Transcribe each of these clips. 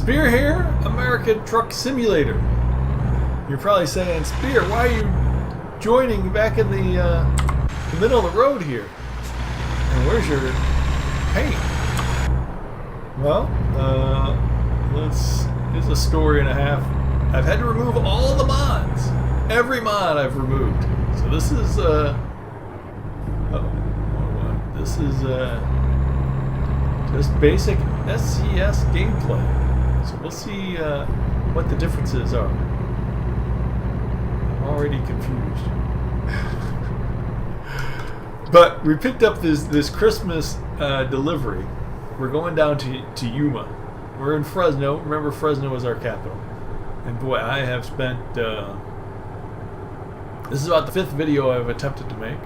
Spear here, American Truck Simulator. You're probably saying, Spear, why are you joining back in the middle of the road here? And where's your paint? Well, here's a story and a half. I've had to remove all the mods. Every mod I've removed. So this is, this is just basic SCS gameplay. So we'll see what the differences are. I'm already confused. But we picked up this Christmas delivery. We're going down to Yuma. We're in Fresno. Remember, Fresno is our capital. And boy, I have spent... this is about the 5th video I've attempted to make.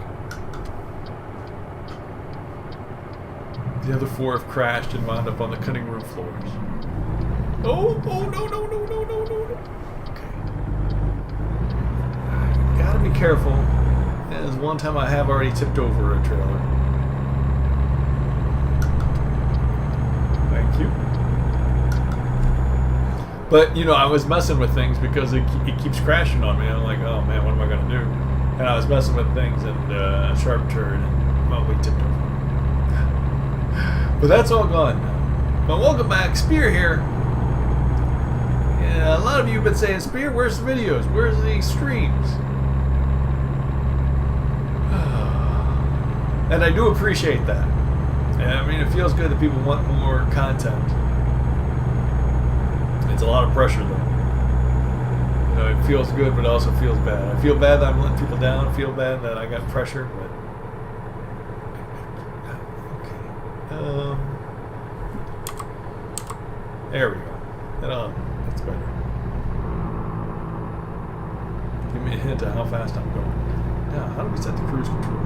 The other 4 have crashed and wound up on the cutting room floors. Oh, no. Okay. Gotta be careful. There's one time I have already tipped over a trailer. Thank you. But, you know, I was messing with things because it keeps crashing on me. I'm like, oh man, what am I going to do? And I was messing with things and a sharp turn and, well, we tipped over. But that's all gone now. But welcome back, Spear here. Yeah, a lot of you have been saying, Spear, where's the videos? Where's the streams? And I do appreciate that. And I mean, it feels good that people want more content. It's a lot of pressure, though. You know, it feels good, but it also feels bad. I feel bad that I'm letting people down. I feel bad that I got pressure, but... Okay. There we go. That's better. Give me a hint of how fast I'm going. Now, how do we set the cruise control?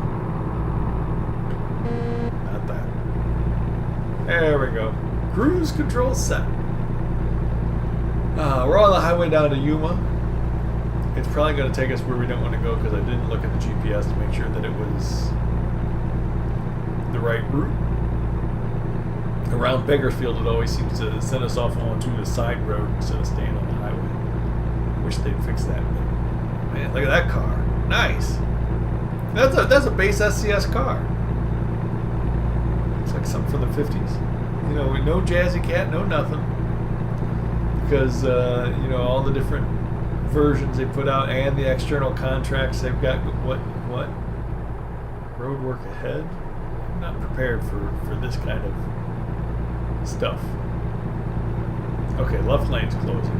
Not that. There we go. Cruise control set. We're on the highway down to Yuma. It's probably going to take us where we don't want to go because I didn't look at the GPS to make sure that it was the right route. Around Bakersfield, it always seems to send us off onto the side road instead of staying on the highway. Wish they'd fix that. Man, look at that car. Nice. That's a base SCS car. Looks like something from the 50s. You know, no Jazzy Cat, no nothing. Because, you know, all the different versions they put out and the external contracts they've got. What? Road work ahead? I'm not prepared for this kind of stuff. Okay, left lane's closing,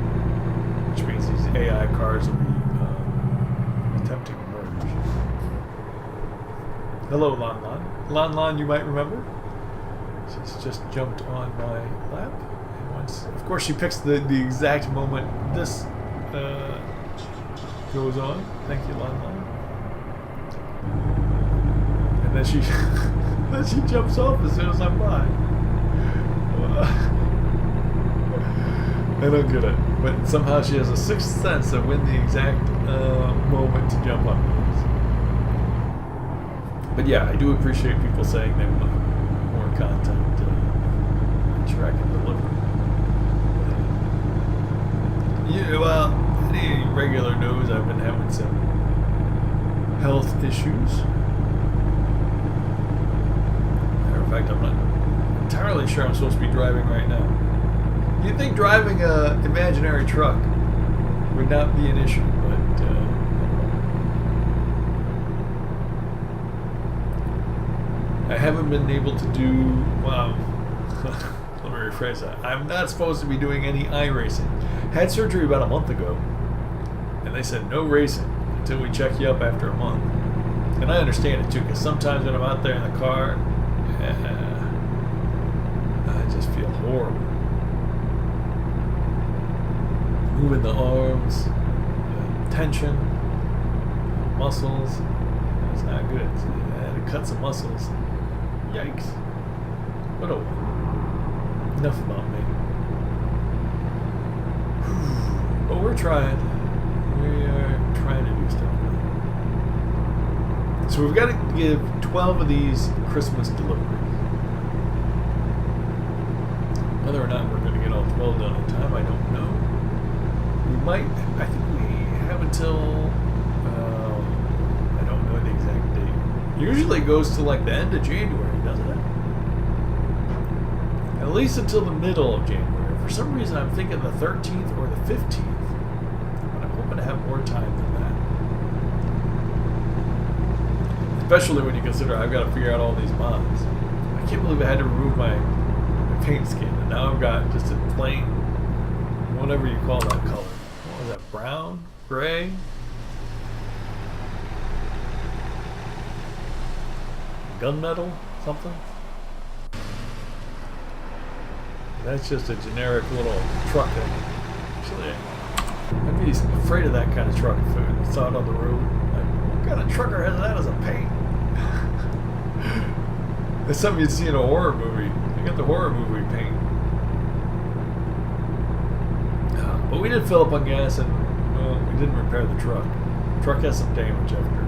which means these AI cars will be attempting to merge. Hello, Lon Lon. Lon Lon, you might remember. She's just jumped on my lap. And once, of course, she picks the exact moment this goes on. Thank you, Lon Lon. And then she then she jumps off as soon as I'm by. I don't get it, but somehow she has a sixth sense of when the exact moment to jump on is. But yeah, I do appreciate people saying they want more content track and deliver. Yeah, well, any regular knows I've been having some health issues. Matter of fact, I'm not entirely sure I'm supposed to be driving right now. You'd think driving an imaginary truck would not be an issue, but I haven't been able to do, well, let me rephrase that. I'm not supposed to be doing any iRacing. Had surgery about a month ago, and they said no racing until we check you up after a month. And I understand it too, because sometimes when I'm out there in the car, I just feel horrible. Moving the arms, tension, muscles, it's not good. I had to cut some muscles. Yikes. But oh, enough about me. But we're trying. We are trying to do stuff. So we've got to give 12 of these Christmas deliveries. Whether or not we're going to get all it's well done in time, I don't know. We might, I think we have until, I don't know the exact date. Usually it goes to like the end of January, doesn't it? At least until the middle of January. For some reason I'm thinking the 13th or the 15th. But I'm hoping to have more time than that. Especially when you consider I've got to figure out all these mods. I can't believe I had to remove my paint skin, and now I've got just a plain, whatever you call that color. What was that, brown? Gray? Gunmetal? Something? That's just a generic little truck. Actually, I'd be afraid of that kind of truck if I saw it on the road. Like, what kind of trucker has that as a paint? That's something you'd see in a horror movie. You got the horror movie paint. But we did fill up on gas, and well, we didn't repair the truck. The truck has some damage after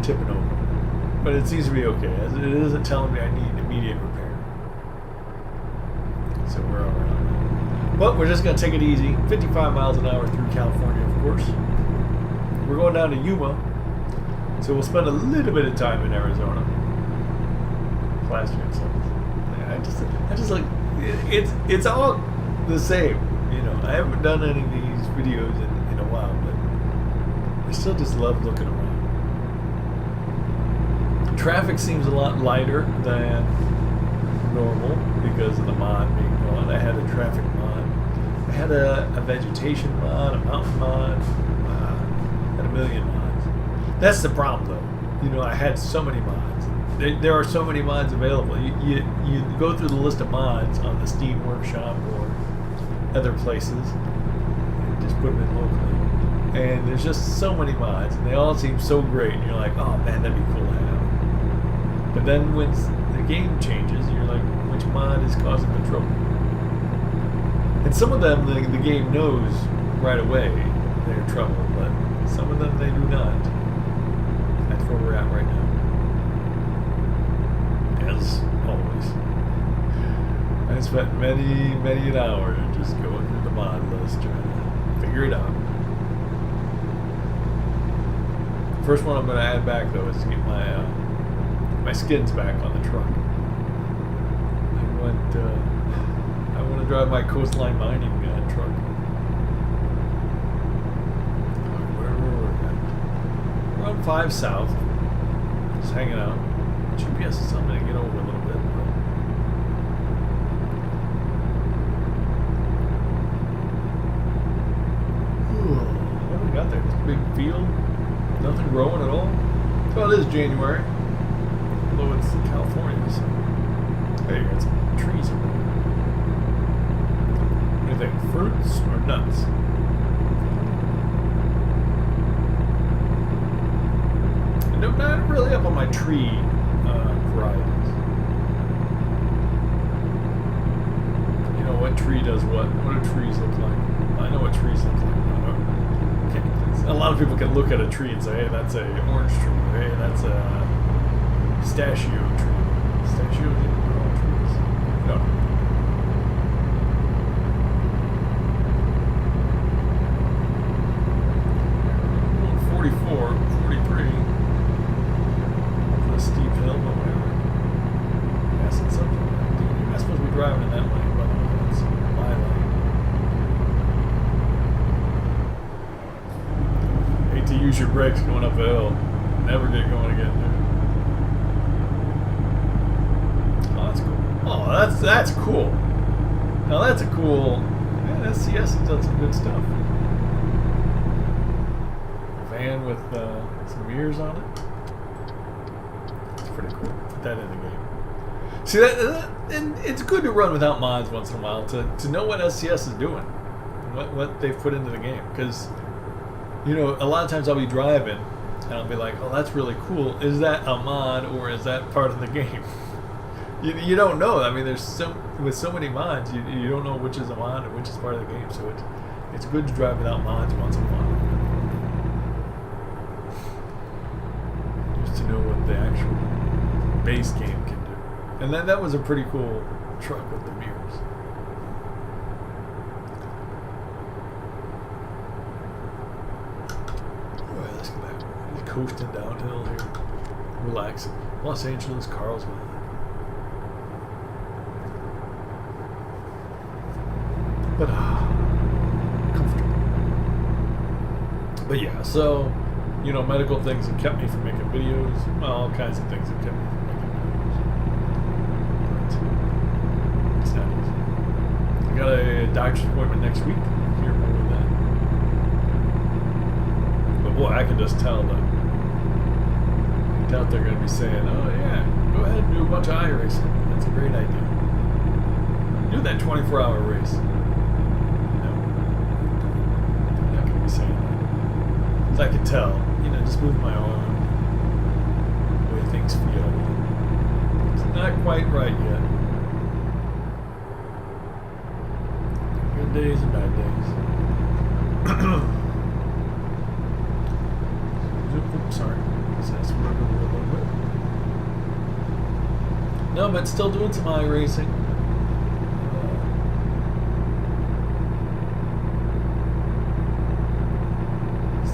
tipping over. But it seems to be okay. It isn't telling me I need immediate repair. So we're all right. But we're just going to take it easy. 55 miles an hour through California, of course. We're going down to Yuma. So we'll spend a little bit of time in Arizona. Plastering stuff. Yeah, I just like it's all the same, you know. I haven't done any of these videos in a while, but I still just love looking around. Traffic seems a lot lighter than normal because of the mod being gone. I had a traffic mod, I had a vegetation mod, a mountain mod, had a million mods. That's the problem, though. You know, I had so many mods. There are so many mods available. You go through the list of mods on the Steam Workshop or other places, and just put them in locally. And there's just so many mods, and they all seem so great. And you're like, oh man, that'd be cool to have. But then when the game changes, you're like, which mod is causing the trouble? And some of them, the game knows right away they're trouble, but some of them they do not. That's where we're at right now. As always. I spent many an hour just going through the mod list trying to figure it out. First one I'm going to add back, though, is to get my skins back on the truck. I want to drive my coastline mining truck. Where were we at? We're on 5 South. Just hanging out. GPS is something to get over a little bit. What do we got there? This big field? Nothing growing at all? Well, it is January. Although it's California, so. Hey, you got some trees over there. What do you think? Fruits or nuts? No, not really up on my tree varieties. You know what tree does what? What do trees look like? I know what trees look like. A lot of people can look at a tree and say, hey, that's a orange tree. Hey, that's a pistachio tree. Pistachios are all trees. No. 44, 43. A steep hill, but whatever. Passing something. Dude, I'm supposed to be driving in that lane, by the way. That's my lane. Hate to use your brakes going up a hill. Never get going again, dude. Oh, that's cool. Oh, that's cool. Now that's a cool. Yeah, SCS has done some good stuff. Van with some mirrors on it. It's pretty cool. Put that in the game. See that, and it's good to run without mods once in a while to know what SCS is doing, what they've put into the game. Because you know, a lot of times I'll be driving and I'll be like, oh, that's really cool. Is that a mod or is that part of the game? You don't know. I mean, with so many mods, you don't know which is a mod and which is part of the game. So it's good to drive without mods once in a while. Just to know what the actual base game can do. And that was a pretty cool truck with the mirrors. Look at that. He's coasting downhill here. Relaxing. Los Angeles, Carlsbad. But comfortable. But yeah, so medical things have kept me from making videos. Well, all kinds of things have kept me from making videos. But it's not easy. I got a doctor's appointment next week. I'll hear more of that. But boy, I can just tell that I doubt they're going to be saying, "Oh yeah, go ahead and do a bunch of iRacing. That's a great idea. Do that 24-hour race." Saying that. As I can tell, just move my arm, the way things feel. It's not quite right yet. Good days and bad days. Oops, sorry. That's where I'm going a little bit. No, but still doing some iRacing.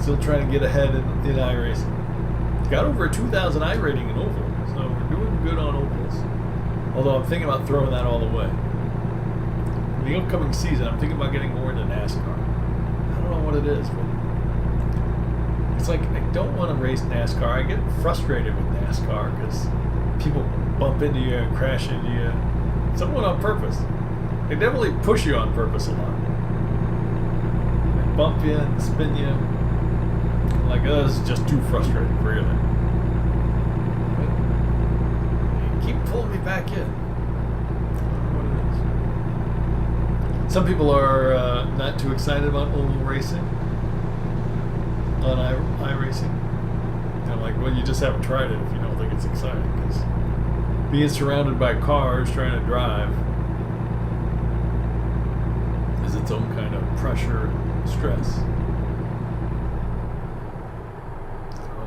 Still trying to get ahead in iRacing. Got over a 2,000 I rating in oval, so we're doing good on ovals. Although I'm thinking about throwing that all away. In the upcoming season, I'm thinking about getting more into NASCAR. I don't know what it is, but it's like I don't want to race NASCAR. I get frustrated with NASCAR because people bump into you and crash into you, somewhat on purpose. They definitely push you on purpose a lot. They bump you and spin you. Like, this is just too frustrating, really. But they keep pulling me back in. I don't know what it is. Some people are not too excited about oval racing on iRacing. I'm like, well, you just haven't tried it if you don't think it's exciting. Because being surrounded by cars trying to drive is its own kind of pressure and stress.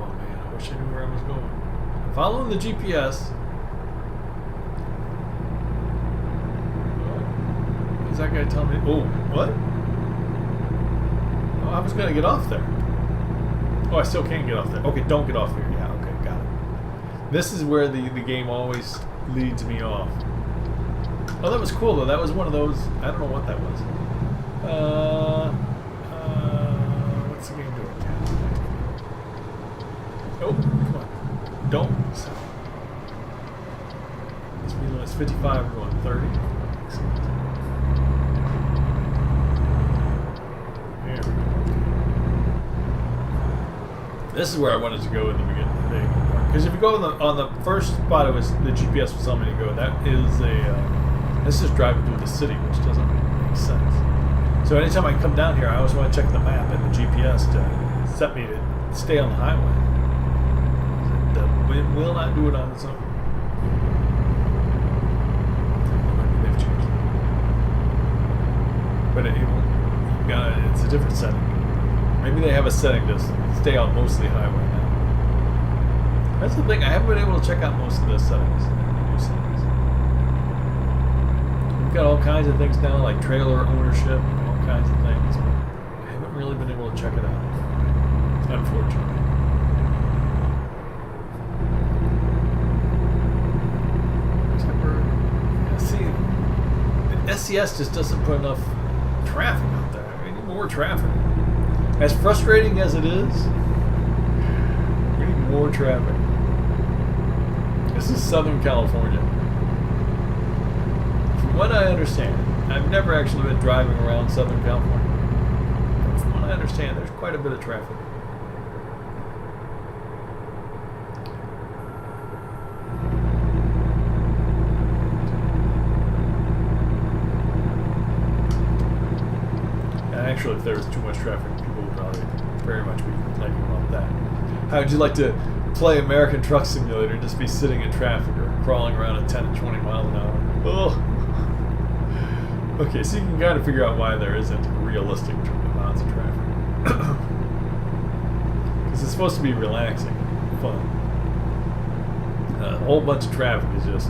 I wish I knew where I was going. I'm following the GPS. What is that guy telling me? Oh, what? Oh, I was going to get off there. Oh, I still can't get off there. Okay, don't get off here. Yeah, okay, got it. This is where the game always leads me off. Oh, that was cool, though. That was one of those... I don't know what that was. What's the game doing? Oh, come on. Don't. Speed limit's 55, we're going 30. Excellent. There we go. This is where I wanted to go in the beginning. Because if you go on the first spot, it was the GPS was telling me to go. That is this is driving through the city, which doesn't make sense. So anytime I come down here, I always want to check the map and the GPS to set me to stay on the highway. The wind will not do it on its own. Maybe they've changed it. But it's a different setting. Maybe they have a setting to stay on mostly highway now. That's the thing. I haven't been able to check out most of the settings. New settings. We've got all kinds of things now, like trailer ownership, all kinds of things. But I haven't really been able to check it out. Unfortunately. SCS just doesn't put enough traffic out there. We need more traffic. As frustrating as it is, we need more traffic. This is Southern California. From what I understand, I've never actually been driving around Southern California. But from what I understand, there's quite a bit of traffic. Actually, if there was too much traffic, people would probably very much be complaining about that. How would you like to play American Truck Simulator and just be sitting in traffic or crawling around at 10 and 20 miles an hour? Oh. Okay, so you can kind of figure out why there isn't realistic amounts of traffic. Because it's supposed to be relaxing and fun. A whole bunch of traffic is just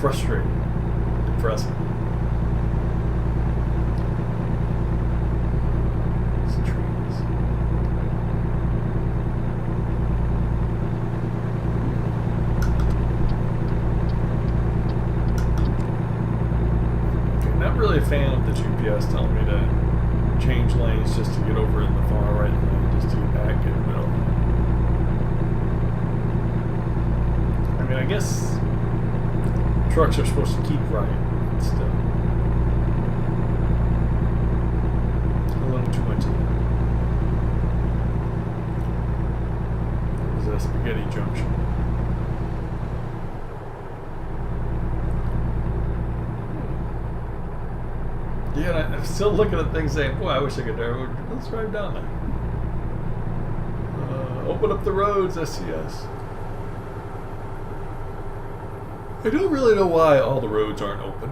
frustrating, depressing. really a fan of the GPS telling me to change lanes just to get over in the far right lane, just to get back in the middle. I mean, I guess trucks are supposed to keep right, but still. A little too much of that. That was a spaghetti junction. Yeah, I'm still looking at things saying, boy, I wish I could drive. Let's drive down there. Open up the roads, SCS. I don't really know why all the roads aren't open.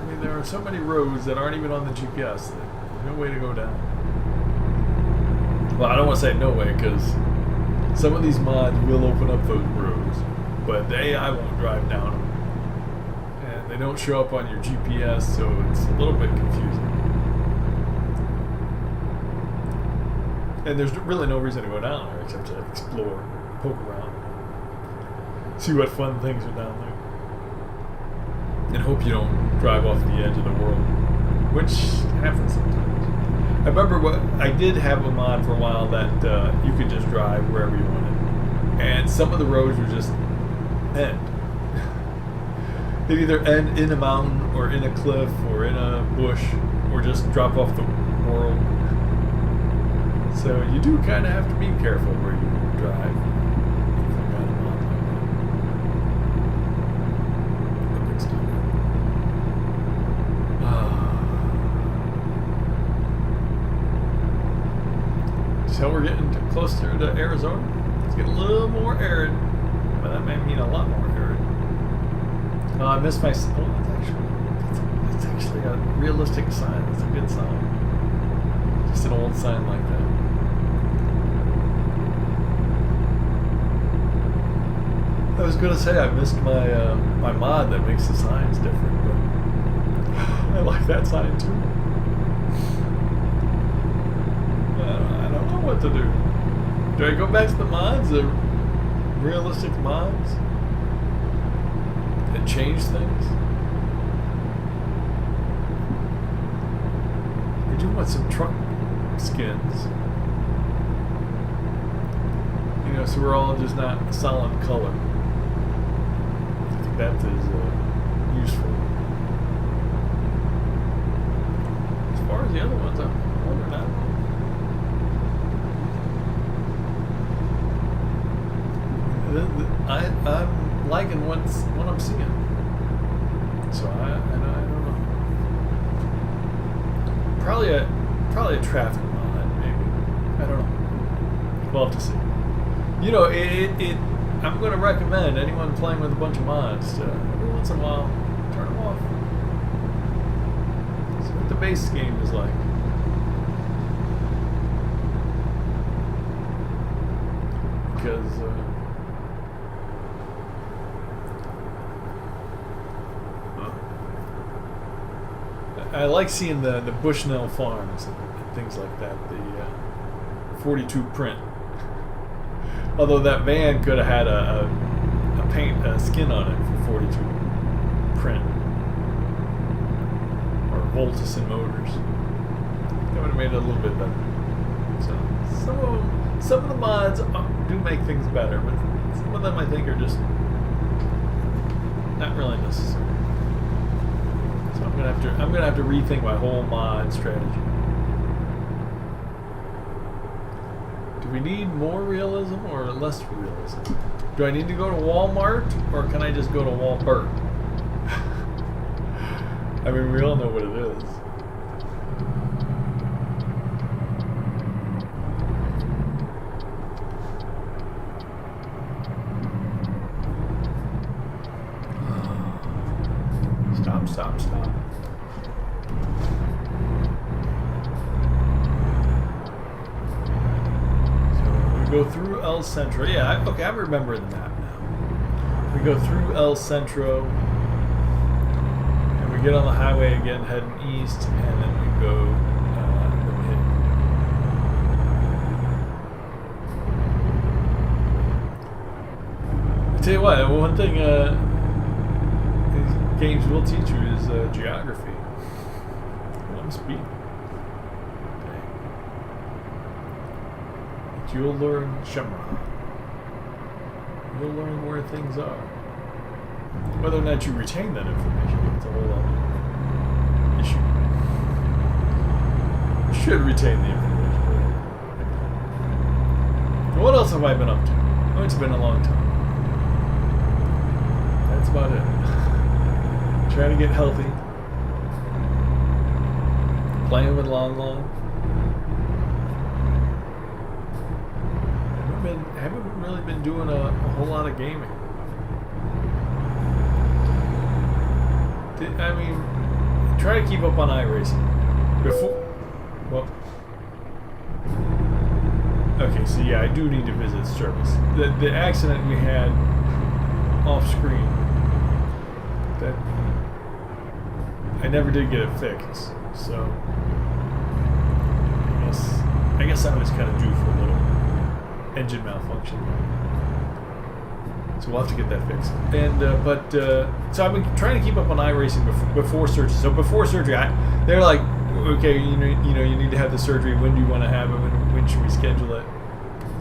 I mean, there are so many roads that aren't even on the GPS. There's no way to go down. Well, I don't want to say no way, because some of these mods will open up those roads, but the AI won't drive down them. They don't show up on your GPS, so it's a little bit confusing. And there's really no reason to go down there except to explore, poke around, see what fun things are down there, and hope you don't drive off the edge of the world, which happens sometimes. I remember I did have a mod for a while that you could just drive wherever you wanted, and some of the roads would just end. They'd either end in a mountain or in a cliff or in a bush or just drop off the world. So you do kind of have to be careful where you drive. So we're getting closer to Arizona. It's getting a little more arid, but that may mean a lot more arid. I missed my. Oh, that's actually a realistic sign. That's a good sign. Just an old sign like that. I was gonna say I missed my my mod that makes the signs different, but I like that sign too. I don't know what to do. Do I go back to the mods, the realistic mods? And change things? I do want some truck skins. You know, so we're all just not a solid color. I think that is useful. As far as the other ones, I'm wondering out. I'm liking what I'm seeing. So I don't know. Probably a traffic mod, maybe. I don't know. We'll have to see. You know, I'm going to recommend anyone playing with a bunch of mods to every once in a while turn them off. See what the base game is like. Because I like seeing the Bushnell farms and things like that. The 42 print. Although that van could have had a skin on it for 42 print, or Voltison Motors. That would have made it a little bit better. So some of the mods do make things better, but some of them I think are just not really necessary. So I'm gonna have to rethink my whole mod strategy. Do we need more realism or less realism? Do I need to go to Walmart or can I just go to Walbert? I mean, we all know what it is. Stop. So we go through El Centro. Yeah, okay, I remember the map now. We go through El Centro, and we get on the highway again, heading east, and then we go. I tell you what, one thing. games will teach you is geography. I'm speed. But you'll learn Shemra. You'll learn where things are. Whether or not you retain that information, it's a whole other issue. You should retain the information. What else have I been up to? Oh, it's been a long time. That's about it. Trying to get healthy. Playing with Long Long. Haven't really been doing a whole lot of gaming. I mean, try to keep up on iRacing. Well, okay, so yeah, I do need to visit service. The accident we had off screen, that I never did get it fixed. So I guess I was kind of due for a little engine malfunction. So we'll have to get that fixed. And so I've been trying to keep up on iRacing before surgery. So before surgery, they're like, okay, you need to have the surgery. When do you want to have it? When should we schedule it?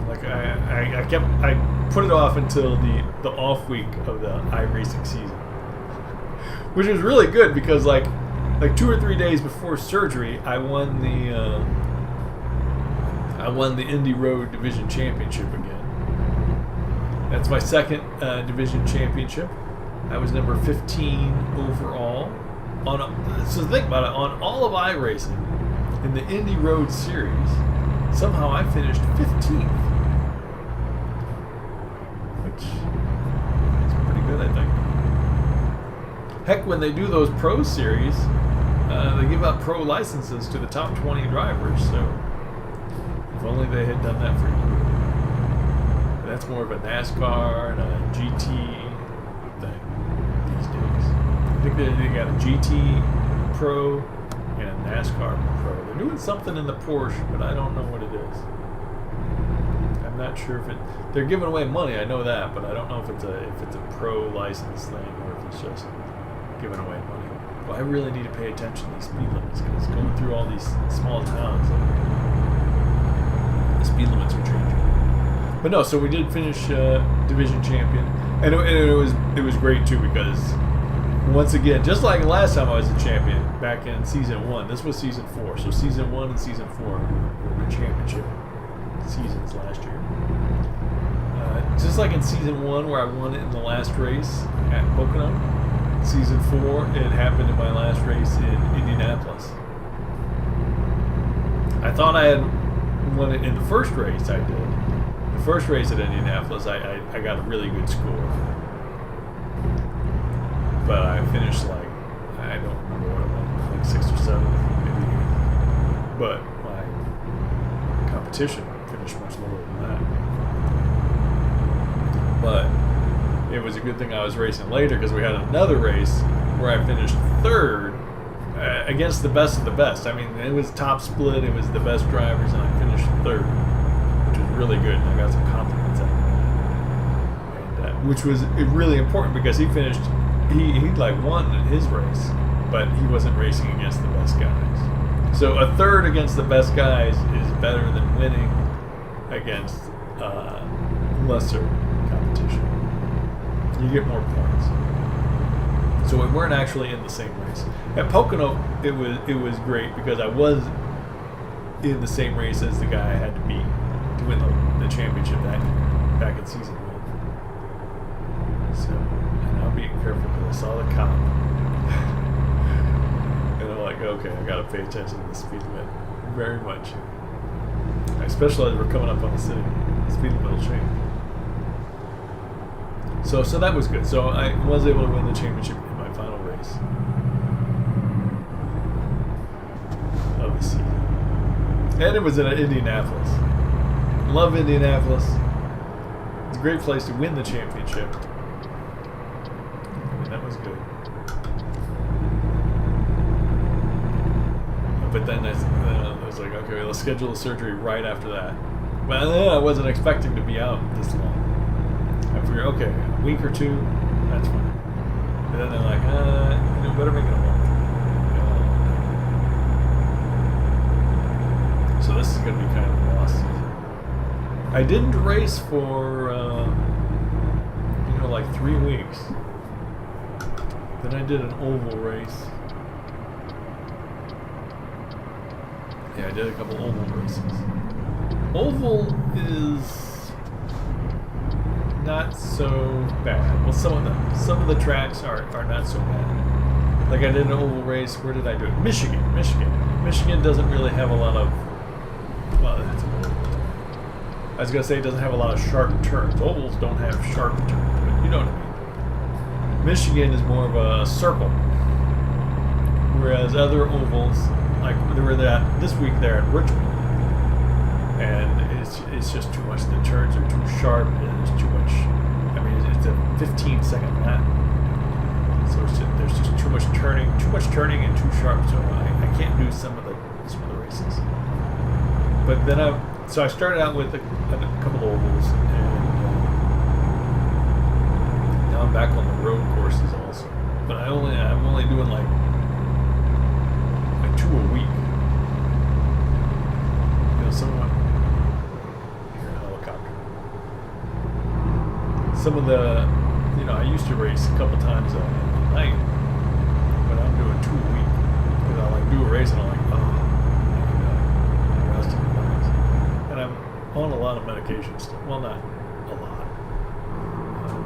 Like I put it off until the off week of the iRacing season, which was really good because like 2 or 3 days before surgery, I won the Indy Road Division Championship again. That's my second division championship. I was number 15 overall. So think about it. On all of iRacing, in the Indy Road Series, somehow I finished 15th. Which is pretty good, I think. Heck, when they do those Pro Series, they give out pro licenses to the top 20 drivers. So if only they had done that for you. That's more of a NASCAR and a GT thing these days. I think they got a GT Pro and a NASCAR Pro. They're doing something in the Porsche, but I don't know what it is. I'm not sure if they're giving away money. I know that, but I don't know if it's a pro license thing or if it's just giving away money. Well, I really need to pay attention to these speed limits because going through all these small towns, the speed limits are changing. But no, so we did finish division champion, and it was great too because once again, just like last time I was a champion back in season 1, this was season 4. So season 1 and season 4 were championship seasons last year. Just like in season 1 where I won it in the last race at Pocono, season 4 it happened in my last race in Indianapolis. I thought I had won it in the first race. I did. The first race at Indianapolis, I got a really good score. But I finished like, I don't remember what it was, like 6th or 7th, maybe 8th. But my competition finished much lower than that. But it was a good thing I was racing later because we had another race where I finished 3rd against the best of the best. I mean, it was top split, it was the best drivers, and I finished 3rd. Really good, and I got some compliments out of that, and, which was really important because he finished, he like won his race, but he wasn't racing against the best guys. So a 3rd against the best guys is better than winning against lesser competition. You get more points. So we weren't actually in the same race. At Pocono, it was great because I was in the same race as the guy I had to beat to win the championship back in season 1. So, and I'm being careful because I saw the cop. And I'm like, okay, I gotta pay attention to the speed limit very much. Especially as we're coming up on the city. The speed limit will change. So that was good. So I was able to win the championship in my final race of the season. And it was in Indianapolis. Love Indianapolis. It's a great place to win the championship. I mean, that was good. But then I was like, okay, let's schedule the surgery right after that. Well, I wasn't expecting to be out this long. I figured, okay, a week or 2, that's fine. then they're like, better make it a month. So this is going to be kind of a lost season. I didn't race for, like 3 weeks. Then I did an oval race. Yeah, I did a couple oval races. Oval is not so bad. Well, some of the tracks are not so bad. Like I did an oval race. Where did I do it? Michigan. Michigan doesn't really have a lot of. Well, that's an oval. I was gonna say it doesn't have a lot of sharp turns. Ovals don't have sharp turns, but you know what I mean. Michigan is more of a circle, whereas other ovals, like they were this week there at Richmond, and it's just too much. The turns are too sharp, and there's too much. I mean, it's a 15-second lap, so there's just too much turning, and too sharp. So I can't do some of the races. But then so I started out with a couple of ovals, and now I'm back on the road courses also. But I'm only doing like 2 a week. Someone here, a helicopter. Some of the, I used to race a couple times a night, but I'm doing 2 a week because I do a race and I'm like, rest and relax. And I'm on a lot of medication still. Well, not a lot. From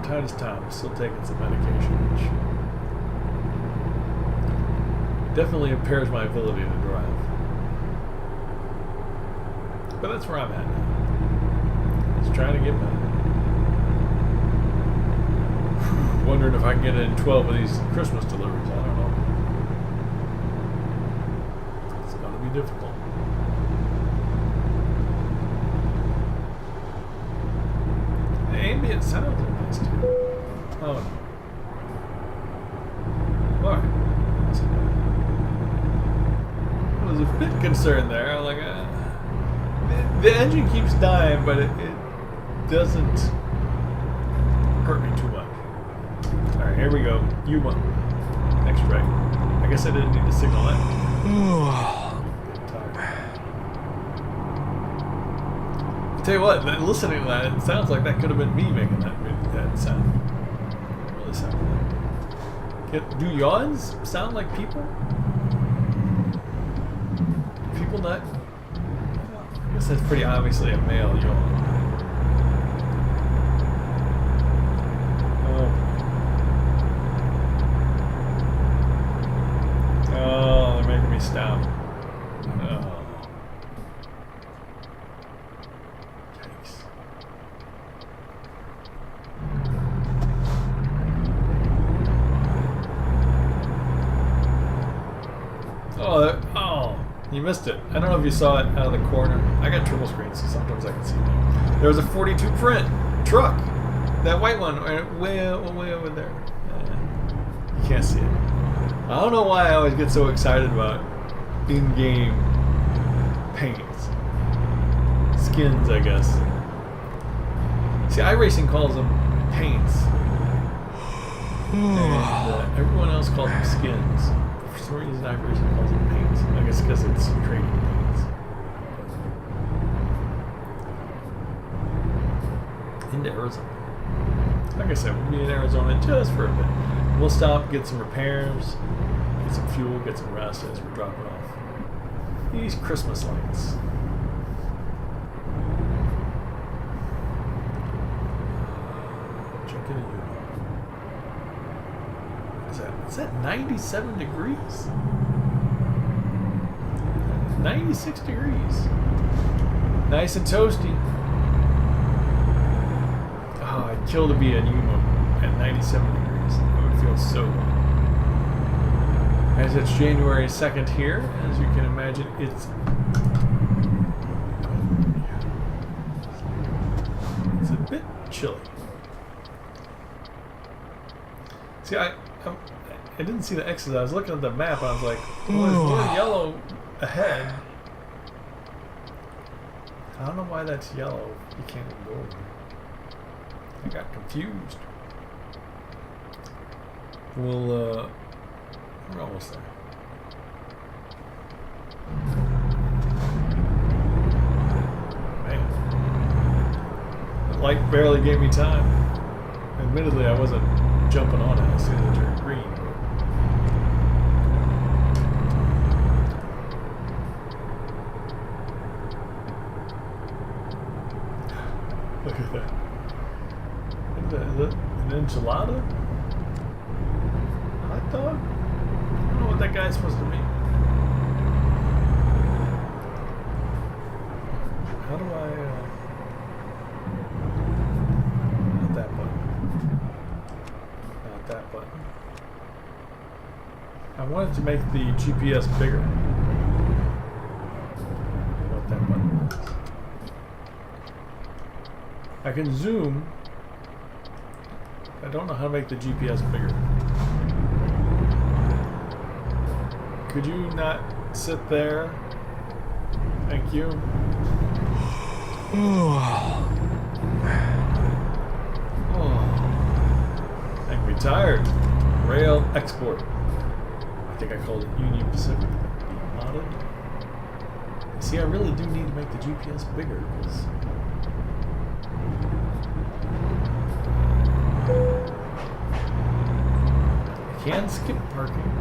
time to time, I'm still taking some medication, which definitely impairs my ability to drive. But that's where I'm at now. Just trying to get better. Wondering if I can get in 12 of these Christmas deliveries. I don't know. It's going to be difficult. The ambient sounds are nice too. Oh no. Alright. I was a bit concerned there. I'm like, the engine keeps dying, but it doesn't hurt me too much. Alright, here we go. U1. Next right. I guess I didn't need to signal that. I'll tell you what, listening to that, it sounds like that could have been me making that sound. It really sounded like. Do yawns sound like people? People not... I guess that's pretty obviously a male yawn. Oh, they're making me stop. Oh. Yikes. Oh, you missed it. I don't know if you saw it out of the corner. I got triple screen, so sometimes I can see it. There was a 42 print truck. That white one, way over there. You can't see it. I don't know why I always get so excited about in-game paints. Skins, I guess. See, iRacing calls them paints. And everyone else calls them skins. For some reason, iRacing calls them paints. I guess because it's trading paints. Into Arizona. Like I said, we'll be in Arizona just for a bit. We'll stop, get some repairs, get some fuel, get some rest as we drop it off. These Christmas lights. Checking in. Is that 97 degrees? 96 degrees. Nice and toasty. Oh, I'd kill to be a Nemo at 97 degrees. It would feel so good. As it's January 2nd here, as you can imagine, it's a bit chilly. See, I didn't see the X's. I was looking at the map and I was like, oh, there's more yellow ahead. I don't know why that's yellow. You can't even go over. I got confused. we're almost there. Man, the light barely gave me time. Admittedly, I wasn't jumping on it as soon as it turned green. Look at that. What is that? Is it an enchilada? Hot dog? I don't know what that guy's supposed to mean. How do I... not that button. Not that button. I wanted to make the GPS bigger. What that button is. I can zoom. I don't know how to make the GPS bigger. Could you not sit there? Thank you. Oh. I can be tired. Rail export. I think I called it Union Pacific. Be modded. See, I really do need to make the GPS bigger because I can skip parking.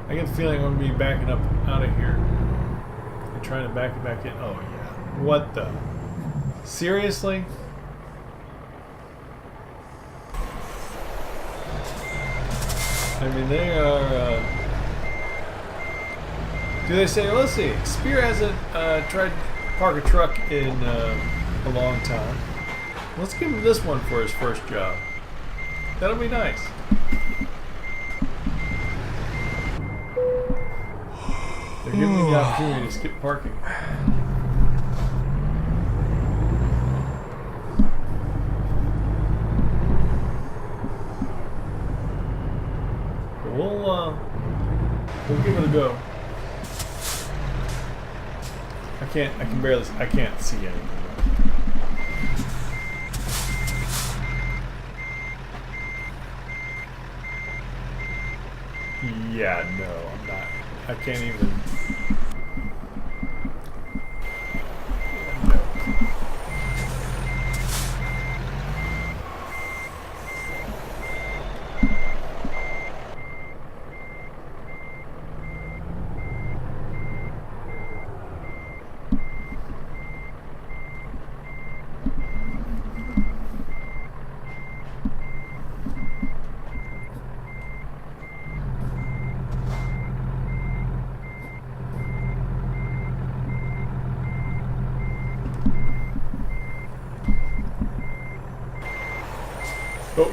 I get the feeling I'm going to be backing up out of here and trying to back it back in. Oh, yeah. What the? Seriously? I mean, they are... do they say, let's see, Spear hasn't tried to park a truck in a long time. Let's give him this one for his first job. That'll be nice. They're giving me the opportunity to skip parking. But we'll give it a go. I can't see anything. Yeah, no, I'm not. I can't even. No. Oh.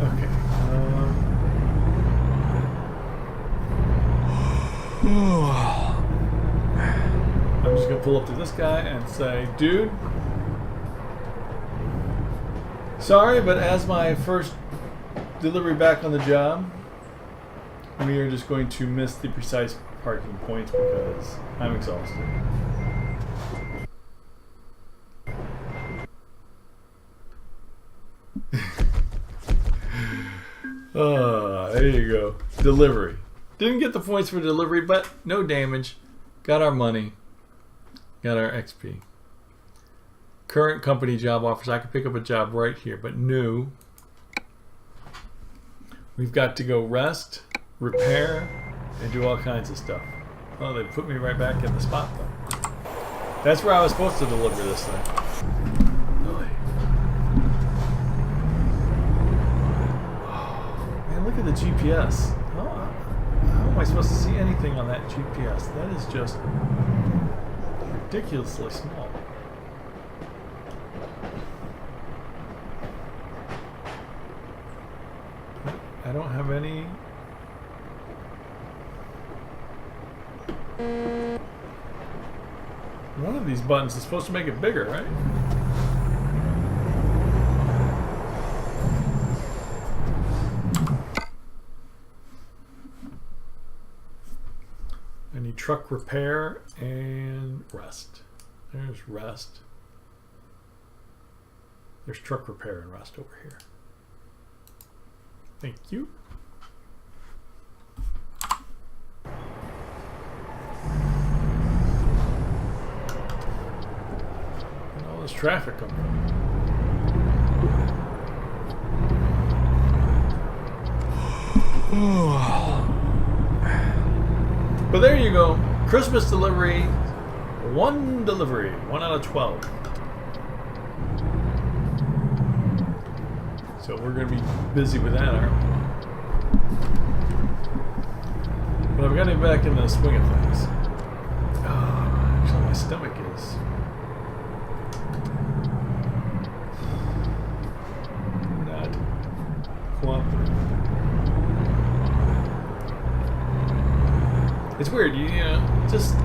Okay. I'm just gonna pull up to this guy and say, dude, sorry, but as my first delivery back on the job, we are just going to miss the precise parking points because I'm exhausted. There you go. Delivery. Didn't get the points for delivery, but no damage. Got our money. Got our XP. Current company job offers. I could pick up a job right here, but no. We've got to go rest, repair, and do all kinds of stuff. Oh, they put me right back in the spot, though. That's where I was supposed to deliver this thing. Look at the GPS. How am I supposed to see anything on that GPS? That is just ridiculously small. I don't have any... One of these buttons is supposed to make it bigger, right? I need truck repair and rest. There's rust. There's truck repair and rust over here. Thank you. And all this traffic coming from. But there you go. Christmas delivery. One delivery. 1 out of 12. So we're going to be busy with that, aren't we? But I've got to get back in the swing of things. Oh, actually, my stomach is not cooperating. It's weird, you know, just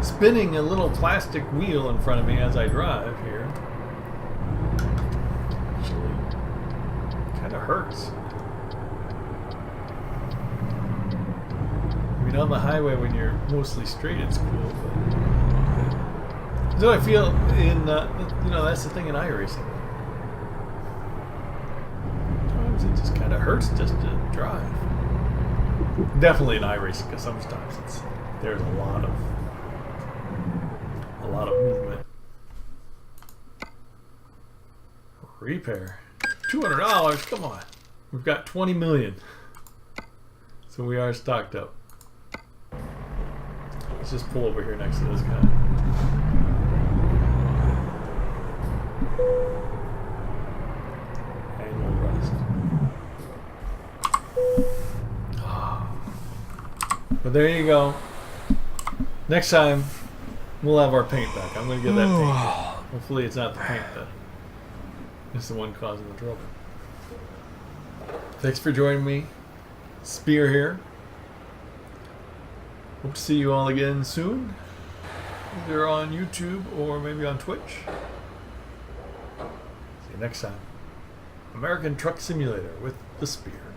spinning a little plastic wheel in front of me as I drive here. Actually, kind of hurts. I mean, on the highway when you're mostly straight, it's cool. But so I feel in, you know, that's the thing in iRacing. Sometimes it just kind of hurts just to drive. Definitely in iRacing, because sometimes there's a lot of movement. Repair, $200. Come on, we've got 20 million, so we are stocked up. Let's just pull over here next to this guy. Annual rust. But there you go. Next time, we'll have our paint back. I'm going to get that paint. Hopefully it's not the paint that is the one causing the trouble. Thanks for joining me. Spear here. Hope to see you all again soon. Either on YouTube or maybe on Twitch. See you next time. American Truck Simulator with the Spear.